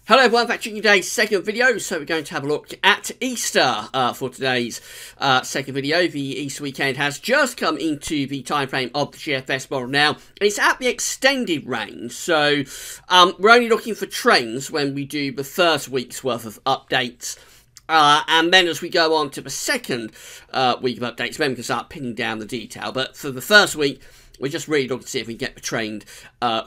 Hello everyone, back to today's second video. So we're going to have a look at Easter for today's second video. The Easter weekend has just come into the time frame of the GFS model now. It's at the extended range, so we're only looking for trends when we do the first week's worth of updates. And then as we go on to the second week of updates, then we can start pinning down the detail. But for the first week, we're just really looking to see if we can get the trend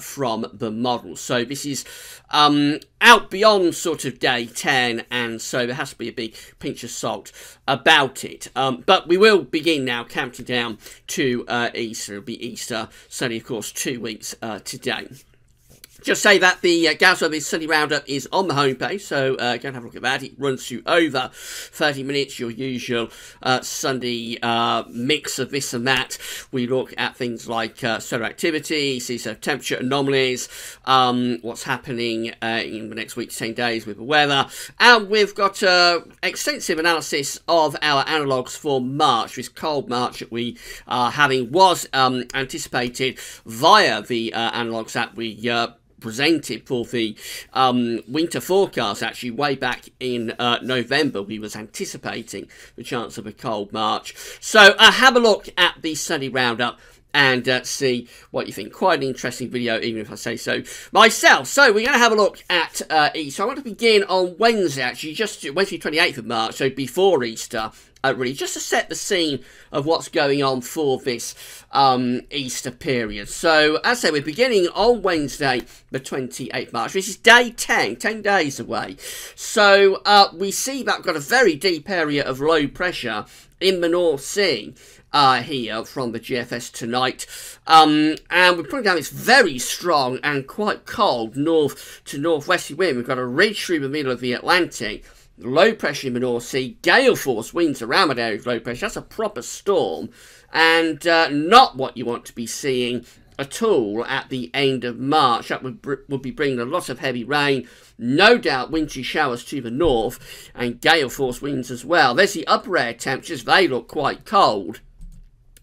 from the model. So this is out beyond sort of day 10, and so there has to be a big pinch of salt about it. But we will begin now counting down to Easter. It'll be Easter, certainly of course 2 weeks today. Just say that the Gauss Weather Sunday Roundup is on the homepage, so go and have a look at that. It runs through over 30 minutes, your usual Sunday mix of this and that. We look at things like solar activity, see some temperature anomalies, what's happening in the next week to 10 days with the weather, and we've got extensive analysis of our analogues for March. This cold March that we are having was anticipated via the analogues that we presented for the winter forecast. Actually, way back in November, we was anticipating the chance of a cold March. So have a look at the Sunday Roundup and see what you think. Quite an interesting video, even if I say so myself. So we're going to have a look at Easter. I want to begin on Wednesday, actually, just Wednesday 28th of March, so before Easter. Really, just to set the scene of what's going on for this Easter period. So, as I say, we're beginning on Wednesday, the 28th of March. This is day 10 days away. So, we see that we've got a very deep area of low pressure in the North Sea here from the GFS tonight. And we're putting down this very strong and quite cold north to northwesterly wind. We've got a ridge through the middle of the Atlantic. Low pressure in the North Sea, gale force winds around that area of low pressure. That's a proper storm, and not what you want to be seeing at all at the end of March. That would be bringing a lot of heavy rain, no doubt wintry showers to the north, and gale force winds as well. There's the upper air temperatures. They look quite cold.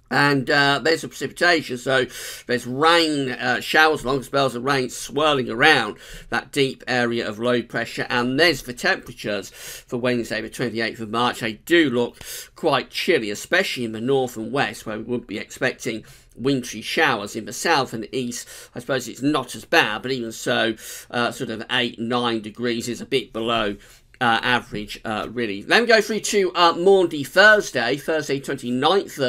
And there's the precipitation, so there's rain, showers, long spells of rain swirling around that deep area of low pressure. And there's the temperatures for Wednesday, the 28th of March. They do look quite chilly, especially in the north and west, where we would be expecting wintry showers. In the south and east, I suppose it's not as bad, but even so, sort of 8-9 degrees is a bit below average, really. Then we go through to Maundy Thursday 29th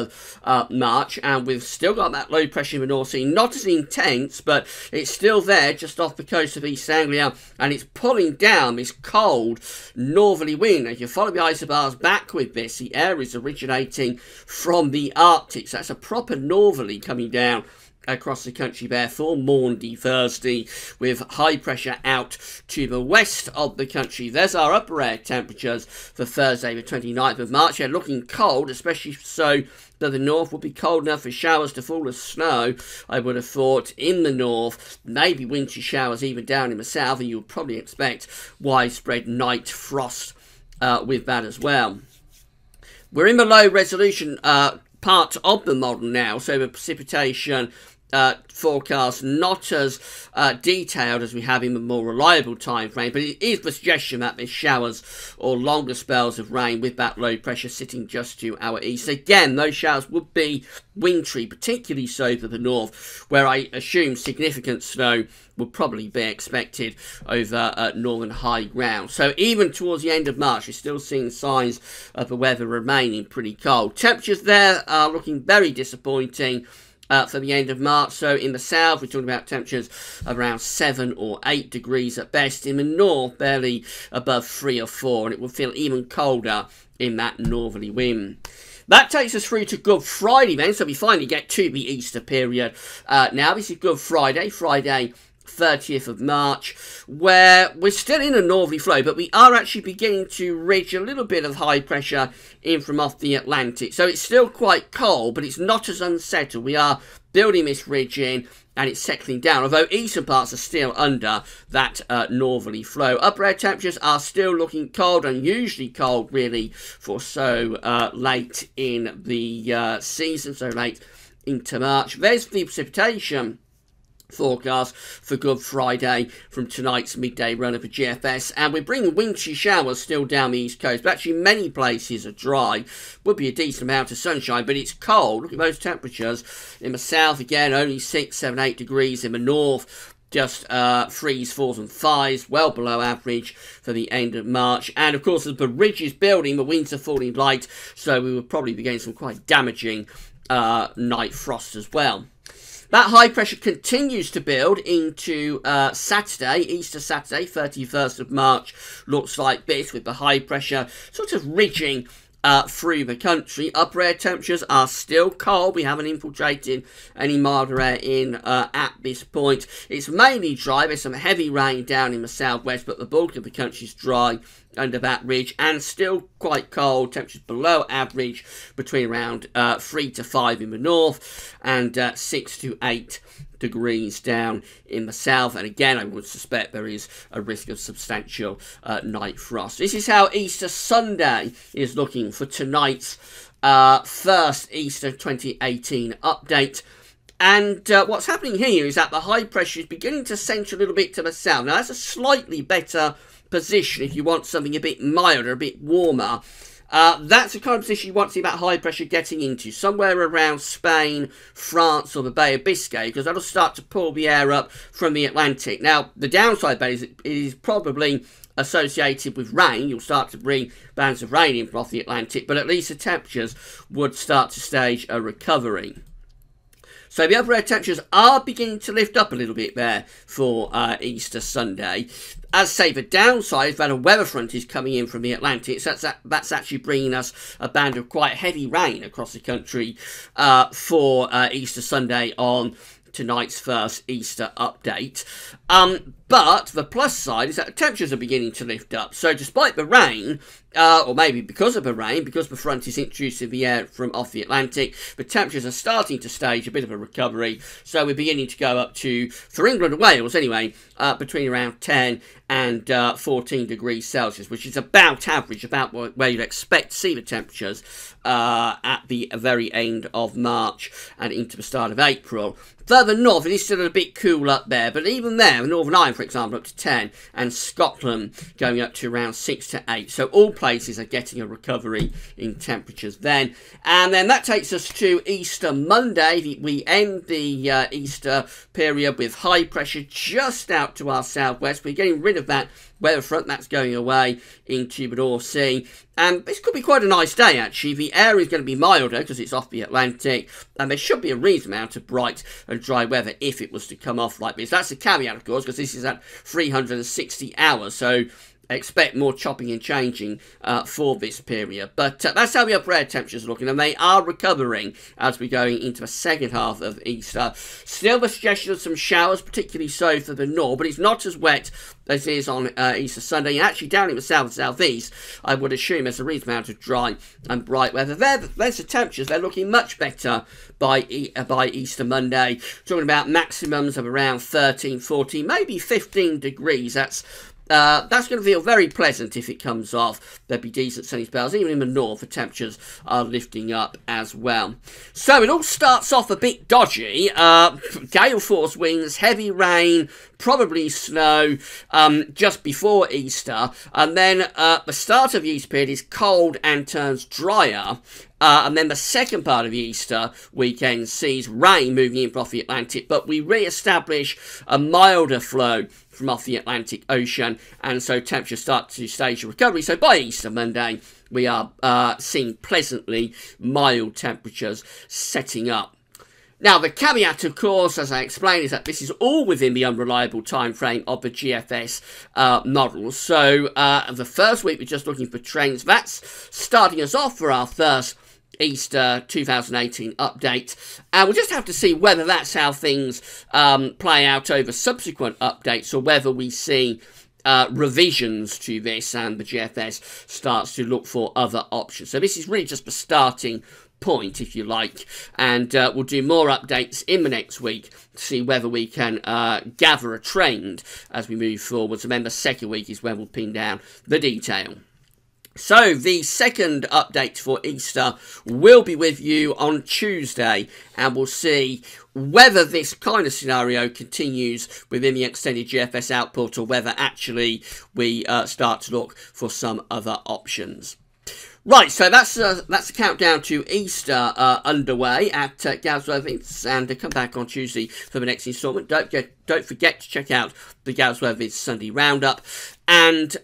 of March, and we've still got that low pressure in the North Sea. Not as intense, but it's still there just off the coast of East Anglia, and it's pulling down this cold northerly wind. As you follow the isobars back with this, the air is originating from the Arctic, so that's a proper northerly coming down across the country there for Maundy Thursday, with high pressure out to the west of the country. There's our upper air temperatures for Thursday the 29th of March. They're looking cold, especially so that the north will be cold enough for showers to fall as snow, I would have thought, in the north. Maybe wintry showers even down in the south, and you would probably expect widespread night frost with that as well. We're in the low resolution part of the model now, so the precipitation forecast not as detailed as we have in the more reliable time frame, but it is the suggestion that there's showers or longer spells of rain with that low pressure sitting just to our east. Again, those showers would be wintry, particularly so to the north, where I assume significant snow would probably be expected over northern high ground. So even towards the end of March, we're still seeing signs of the weather remaining pretty cold. Temperatures there are looking very disappointing for the end of March. So in the south, we're talking about temperatures of around 7 or 8 degrees at best. In the north, barely above 3 or 4, and it will feel even colder in that northerly wind. That takes us through to Good Friday then, so we finally get to the Easter period. Now, this is Good Friday, Friday 30th of March, where we're still in a northerly flow, but we are actually beginning to reach a little bit of high pressure in from off the Atlantic. So it's still quite cold, but it's not as unsettled. We are building this ridge in, and it's settling down, although eastern parts are still under that northerly flow. Upper air temperatures are still looking cold, unusually cold, really, for so late in the season, so late into March. There's the precipitation forecast for Good Friday from tonight's midday run of the GFS, and we're bringing wintry showers still down the east coast, but actually many places are dry. Would be a decent amount of sunshine, but it's cold. Look at those temperatures in the south again, only 6, 7, 8 degrees. In the north, just 3s, 4s and 5s, well below average for the end of March. And of course, as the ridge is building, the winds are falling light, so we will probably be getting some quite damaging night frost as well. That high pressure continues to build into Saturday, Easter Saturday, 31st of March. Looks like this, with the high pressure sort of ridging through the country. Upper air temperatures are still cold. We haven't infiltrated any milder air in at this point. It's mainly dry. There's some heavy rain down in the southwest, but the bulk of the country is dry under that ridge, and still quite cold. Temperatures below average, between around 3 to 5 in the north and 6 to 8 degrees down in the south. And again, I would suspect there is a risk of substantial night frost. This is how Easter Sunday is looking for tonight's first Easter 2018 update. And what's happening here is that the high pressure is beginning to centre a little bit to the south. Now, that's a slightly better position if you want something a bit milder, a bit warmer. That's the kind of position you want to see that high pressure getting into, somewhere around Spain, France or the Bay of Biscay, because that'll start to pull the air up from the Atlantic. Now, the downside is it is probably associated with rain. You'll start to bring bands of rain in off the Atlantic, but at least the temperatures would start to stage a recovery. So the upper air temperatures are beginning to lift up a little bit there for Easter Sunday. As I say, the downside is that a weather front is coming in from the Atlantic, so that's actually bringing us a band of quite heavy rain across the country for Easter Sunday on tonight's first Easter update. But the plus side is that the temperatures are beginning to lift up. So despite the rain, or maybe because of the rain, because the front is introducing the air from off the Atlantic, the temperatures are starting to stage a bit of a recovery. So we're beginning to go up to, for England and Wales anyway, between around 10 and 14 degrees Celsius, which is about average, about where you'd expect to see the temperatures at the very end of March and into the start of April. Further north, it is still a bit cool up there, but even there, Northern Ireland, for example, up to 10, and Scotland going up to around 6 to 8. So all places are getting a recovery in temperatures then. And then that takes us to Easter Monday. We end the Easter period with high pressure just out to our southwest. We're getting rid of that weather front. That's going away into the North Sea. And this could be quite a nice day, actually. The air is going to be milder because it's off the Atlantic, and there should be a reasonable amount of bright and dry weather if it was to come off like this. That's a caveat, of course, because this is at 360 hours, so expect more chopping and changing for this period. But that's how the upper air temperatures are looking, and they are recovering as we're going into the second half of Easter. Still the suggestion of some showers, particularly so for the north, but it's not as wet as it is on Easter Sunday. And actually down in the south and southeast, I would assume there's a reasonable amount of dry and bright weather. There's the temperatures. They're looking much better by Easter Monday. Talking about maximums of around 13, 14, maybe 15 degrees. That's going to feel very pleasant if it comes off. There'll be decent sunny spells. Even in the north, the temperatures are lifting up as well. So it all starts off a bit dodgy. Gale force winds, heavy rain, probably snow just before Easter. And then the start of the Easter period is cold and turns drier. And then the second part of the Easter weekend sees rain moving in from off the Atlantic, but we re-establish a milder flow from off the Atlantic Ocean, and so temperatures start to stage a recovery. So by Easter Monday, we are seeing pleasantly mild temperatures setting up. Now, the caveat, of course, as I explained, is that this is all within the unreliable time frame of the GFS model. So the first week, we're just looking for trends. That's starting us off for our first Easter 2018 update, and we'll just have to see whether that's how things play out over subsequent updates, or whether we see revisions to this and the GFS starts to look for other options. So this is really just the starting point, if you like, and we'll do more updates in the next week to see whether we can gather a trend as we move forwards, and then the second week is when we'll pin down the detail. So the second update for Easter will be with you on Tuesday, and we'll see whether this kind of scenario continues within the extended GFS output, or whether actually we start to look for some other options. Right, so that's the countdown to Easter underway at GavsWeatherVids, and come back on Tuesday for the next instalment. Don't forget to check out the GavsWeatherVids Sunday Roundup, and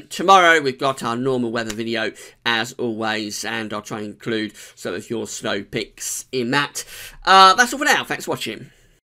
tomorrow we've got our normal weather video as always, and I'll try and include some of your snow pics in that. That's all for now. Thanks for watching.